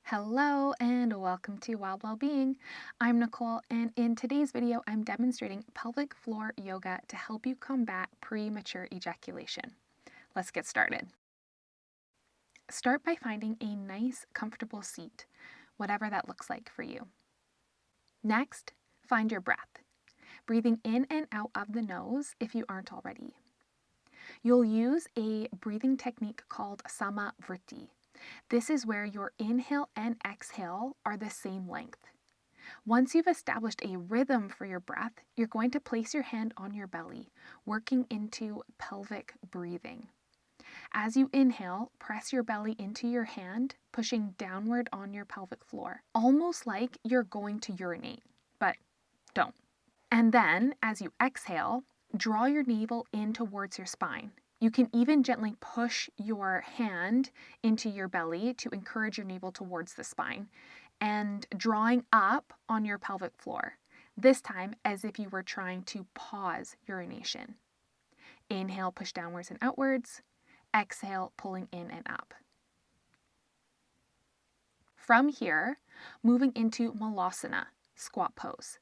Hello and welcome to WildWell-Being. I'm Nicole, and in today's video I'm demonstrating pelvic floor yoga to help you combat premature ejaculation. Let's get started. Start by finding a nice, comfortable seat, whatever that looks like for you. Next, find your breath, breathing in and out of the nose if you aren't already. You'll use a breathing technique called samavriti. This is where your inhale and exhale are the same length. Once you've established a rhythm for your breath, you're going to place your hand on your belly, working into pelvic breathing. As you inhale, press your belly into your hand, pushing downward on your pelvic floor, almost like you're going to urinate, but don't. And then, as you exhale, draw your navel in towards your spine. You can even gently push your hand into your belly to encourage your navel towards the spine and drawing up on your pelvic floor, this time as if you were trying to pause urination. Inhale, push downwards and outwards. Exhale, pulling in and up. From here, moving into malasana, squat pose.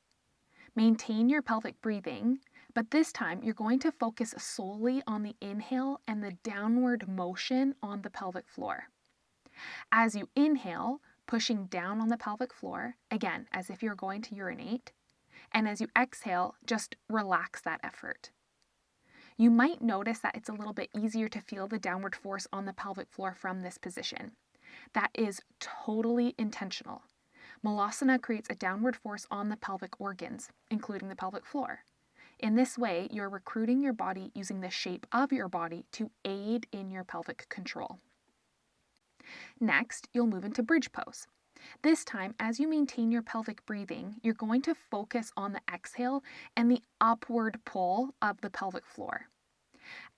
Maintain your pelvic breathing, but this time you're going to focus solely on the inhale and the downward motion on the pelvic floor. As you inhale, pushing down on the pelvic floor, again, as if you're going to urinate, and as you exhale, just relax that effort. You might notice that it's a little bit easier to feel the downward force on the pelvic floor from this position. That is totally intentional. Malasana creates a downward force on the pelvic organs, including the pelvic floor. In this way, you're recruiting your body using the shape of your body to aid in your pelvic control. Next, you'll move into bridge pose. This time, as you maintain your pelvic breathing, you're going to focus on the exhale and the upward pull of the pelvic floor.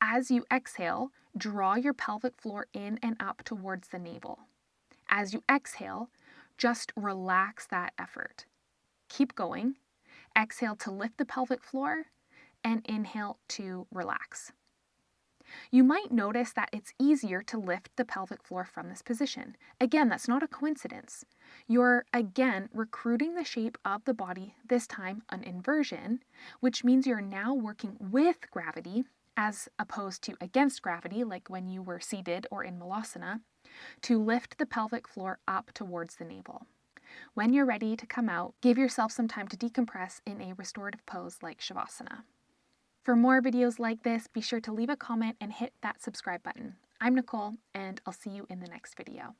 As you exhale, draw your pelvic floor in and up towards the navel. As you exhale, just relax that effort. Keep going. Exhale to lift the pelvic floor and inhale to relax. You might notice that it's easier to lift the pelvic floor from this position. Again, that's not a coincidence. You're again recruiting the shape of the body, this time an inversion, which means you're now working with gravity as opposed to against gravity, like when you were seated or in malasana, to lift the pelvic floor up towards the navel. When you're ready to come out, give yourself some time to decompress in a restorative pose like Shavasana. For more videos like this, be sure to leave a comment and hit that subscribe button. I'm Nicole, and I'll see you in the next video.